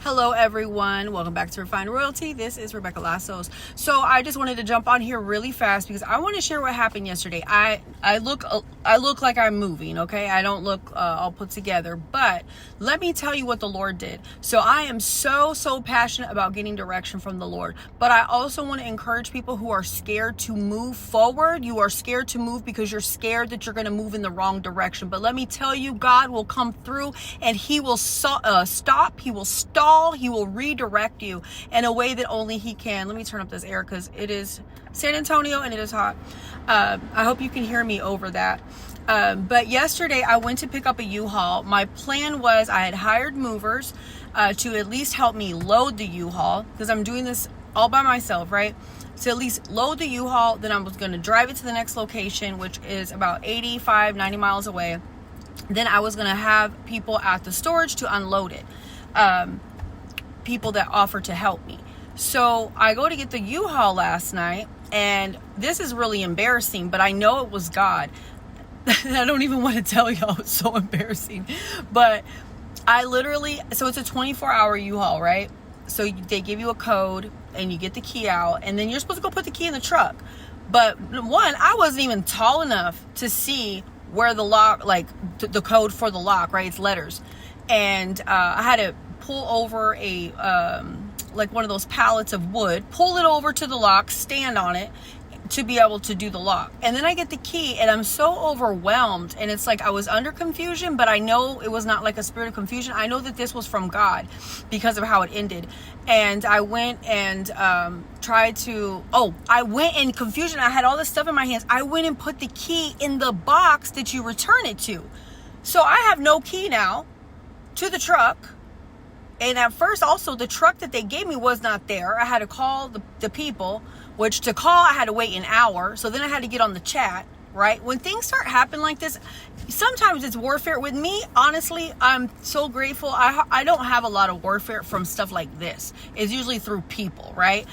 Hello everyone, welcome back to Refined Royalty. This is Rebecca Lassos. So I just wanted to jump on here really fast because I want to share what happened yesterday. I look like I'm moving, okay? I don't look all put together, but let me tell you what the Lord did. So I am so passionate about getting direction from the Lord, but I also want to encourage people who are scared to move forward. You are scared to move because you're scared that you're going to move in the wrong direction. But let me tell you, God will come through and he will stop, he will stall, he will redirect you in a way that only he can. Let me turn up this air because it is San Antonio and it is hot. I hope you can hear me over that. But yesterday I went to pick up a U-Haul. My plan was I had hired movers to at least help me load the U-Haul because I'm doing this all by myself, right? To at least load the U-Haul. Then I was going to drive it to the next location, which is about 90 miles away. Then I was going to have people at the storage to unload it. People that offer to help me. So I go to get the U-Haul last night, and this is really embarrassing, but I know it was God. I don't even want to tell y'all, it's so embarrassing. But I literally, so it's a 24-hour U-Haul, right? So they give you a code and you get the key out, and then you're supposed to go put the key in the truck. But one, I wasn't even tall enough to see where the lock, like the code for the lock, right? It's letters. And I had to pull over a like one of those pallets of wood, pull it over to the lock, stand on it to be able to do the lock. And then I get the key and I'm so overwhelmed, and it's like I was under confusion, but I know it was not like a spirit of confusion. I know that this was from God because of how it ended. And I went and I went in confusion. I had all this stuff in my hands. I went and put the key in the box that you return it to. So I have no key now to the truck. And at first also the truck that they gave me was not there. I had to call the people, which to call I had to wait an hour. So then I had to get on the chat, right? When things start happening like this, sometimes it's warfare. With me, honestly, I'm so grateful. I don't have a lot of warfare from stuff like this. It's usually through people, right?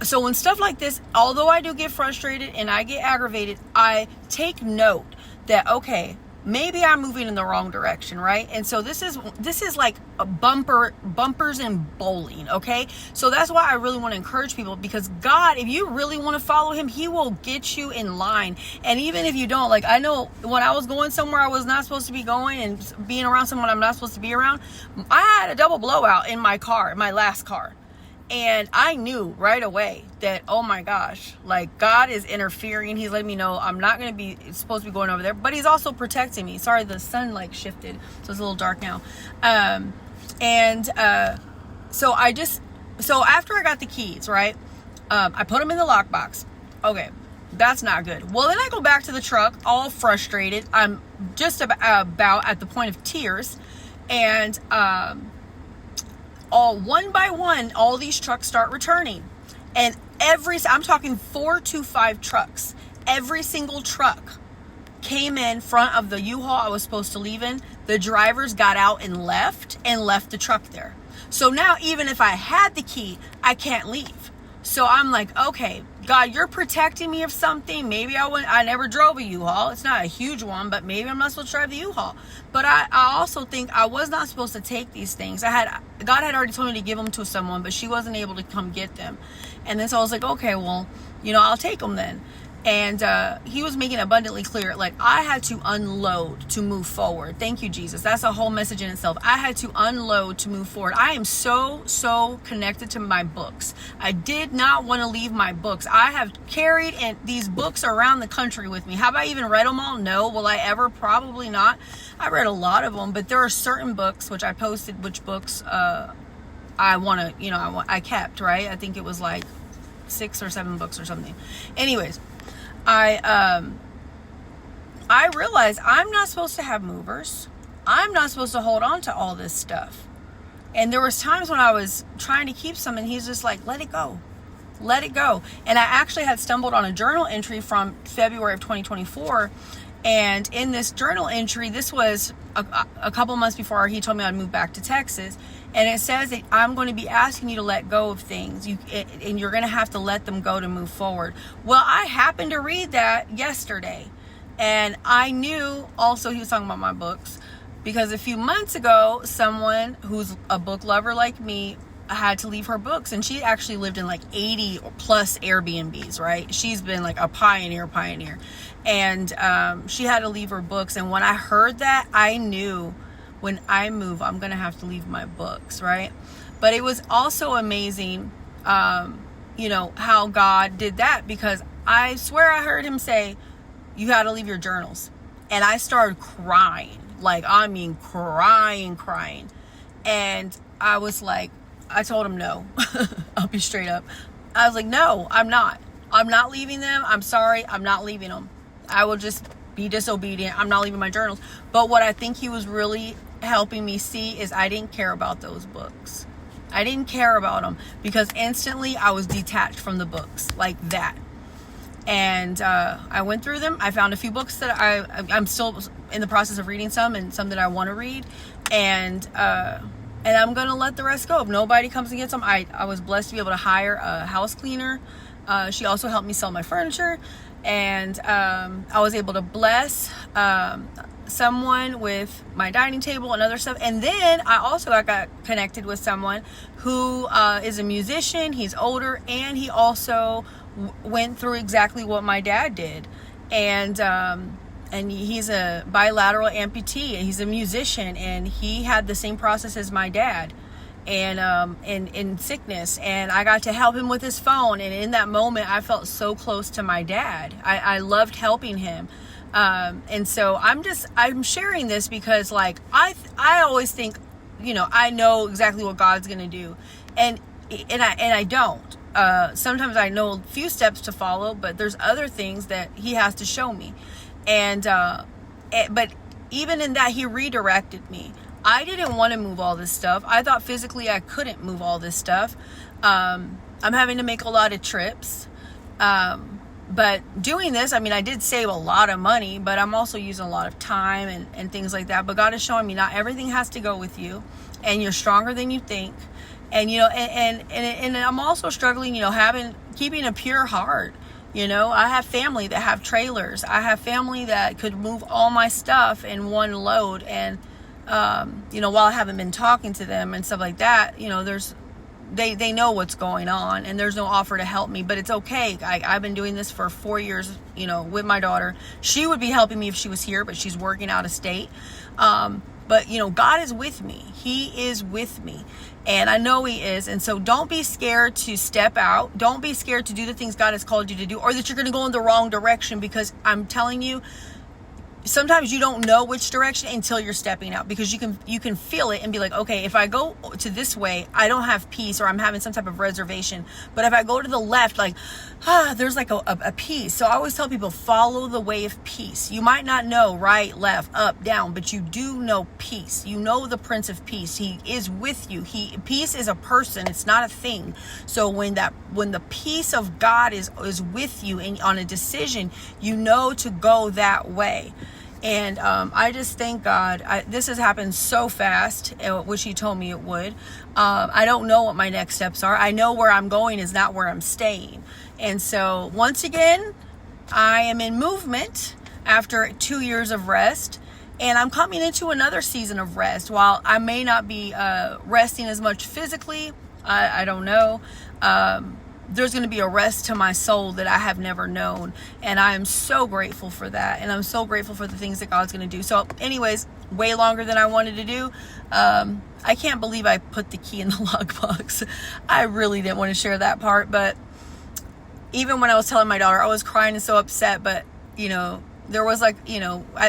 So when stuff like this, although I do get frustrated and I get aggravated, I take note that, okay, maybe I'm moving in the wrong direction, right? And so this is like a bumpers and bowling, okay? So that's why I really want to encourage people, because God, if you really want to follow him, he will get you in line. And even if you don't, like, I know when I was going somewhere I was not supposed to be going and being around someone I'm not supposed to be around, I had a double blowout in my car, my last car. And I knew right away that, oh my gosh, like God is interfering. He's letting me know I'm not going to be supposed to be going over there, but he's also protecting me. Sorry, the sun like shifted, so it's a little dark now. So after I got the keys, right, I put them in the lockbox. Okay, that's not good. Well, then I go back to the truck all frustrated. I'm just about at the point of tears. And all one by one, all these trucks start returning. And I'm talking 4 to 5 trucks. Every single truck came in front of the U-Haul I was supposed to leave in. The drivers got out and left the truck there. So now even if I had the key, I can't leave. So I'm like, okay, God, you're protecting me of something. Maybe I never drove a U-Haul. It's not a huge one, but maybe I'm not supposed to drive the U-Haul. But I also think I was not supposed to take these things. God had already told me to give them to someone, but she wasn't able to come get them. And then so I was like, okay, well, I'll take them then. And he was making abundantly clear, like, I had to unload to move forward. Thank you, Jesus. That's a whole message in itself. I had to unload to move forward. I am so connected to my books. I did not want to leave my books. I have carried these books around the country with me. Have I even read them all? No. Will I ever? Probably not. I read a lot of them, but there are certain books, which I posted, which books I kept, right? I think it was like 6 or 7 books or something. Anyways, I realized I'm not supposed to have movers. I'm not supposed to hold on to all this stuff. And there was times when I was trying to keep some, and he's just like, let it go. Let it go. And I actually had stumbled on a journal entry from February of 2024. And in this journal entry, this was a couple months before he told me I'd move back to Texas. And it says that I'm going to be asking you to let go of things, and you're going to have to let them go to move forward. Well, I happened to read that yesterday, and I knew also he was talking about my books, because a few months ago, someone who's a book lover like me had to leave her books, and she actually lived in like 80 plus Airbnbs, right? She's been like a pioneer, and she had to leave her books. And when I heard that, I knew when I move, I'm gonna have to leave my books, right? But it was also amazing, how God did that, because I swear I heard him say, you had to leave your journals. And I started crying, crying. And I was like, I told him no. I'll be straight up. I was like, no, I'm not leaving them. I'm sorry, I'm not leaving them. I will just be disobedient. I'm not leaving my journals. But what I think he was really helping me see is I didn't care about those books. I didn't care about them, because instantly I was detached from the books like that. And I went through them. I found a few books that I'm still in the process of reading, some that I want to read, and I'm gonna let the rest go. If nobody comes and gets them, I was blessed to be able to hire a house cleaner. She also helped me sell my furniture, and I was able to bless someone with my dining table and other stuff. And then I also got connected with someone who is a musician. He's older, and he also went through exactly what my dad did, and he's a bilateral amputee, and he's a musician, and he had the same process as my dad, and in sickness, and I got to help him with his phone. And in that moment, I felt so close to my dad. I loved helping him. And so I'm sharing this because, like, I always think, I know exactly what God's going to do. And I don't. Sometimes I know a few steps to follow, but there's other things that he has to show me. But even in that, he redirected me. I didn't want to move all this stuff. I thought physically I couldn't move all this stuff. I'm having to make a lot of trips. But doing this, I did save a lot of money, but I'm also using a lot of time and things like that. But God is showing me not everything has to go with you, and you're stronger than you think. And, and I'm also struggling, keeping a pure heart. I have family that have trailers. I have family that could move all my stuff in one load. And, while I haven't been talking to them and stuff like that, they know what's going on, and there's no offer to help me, but it's okay. I've been doing this for 4 years, with my daughter. She would be helping me if she was here, but she's working out of state. But God is with me. He is with me, and I know he is. And so don't be scared to step out. Don't be scared to do the things God has called you to do, or that you're going to go in the wrong direction, because I'm telling you, sometimes you don't know which direction until you're stepping out, because you can feel it and be like, okay, if I go to this way, I don't have peace, or I'm having some type of reservation. But if I go to the left, there's like a peace. So I always tell people, follow the way of peace. You might not know right, left, up, down, but you do know peace. You know the Prince of Peace. He is with you. Peace is a person. It's not a thing. So when the peace of God is with you and on a decision, you know to go that way. And I just thank God. This has happened so fast, which he told me it would. I don't know what my next steps are. I know where I'm going is not where I'm staying. And so once again, I am in movement after 2 years of rest. And I'm coming into another season of rest. While I may not be resting as much physically, I don't know. There's going to be a rest to my soul that I have never known. And I am so grateful for that. And I'm so grateful for the things that God's going to do. So anyways, way longer than I wanted to do. I can't believe I put the key in the lockbox. I really didn't want to share that part. But even when I was telling my daughter, I was crying and so upset. But, there was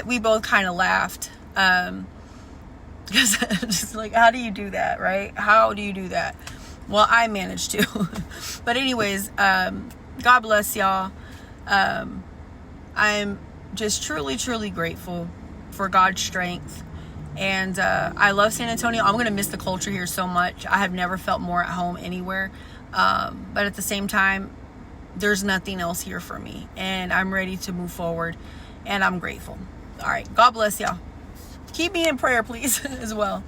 we both kind of laughed. Because just like, how do you do that, right? How do you do that? Well, I managed to. But anyways, God bless y'all. I'm just truly, truly grateful for God's strength. And I love San Antonio. I'm going to miss the culture here so much. I have never felt more at home anywhere. But at the same time, there's nothing else here for me. And I'm ready to move forward. And I'm grateful. All right. God bless y'all. Keep me in prayer, please, as well.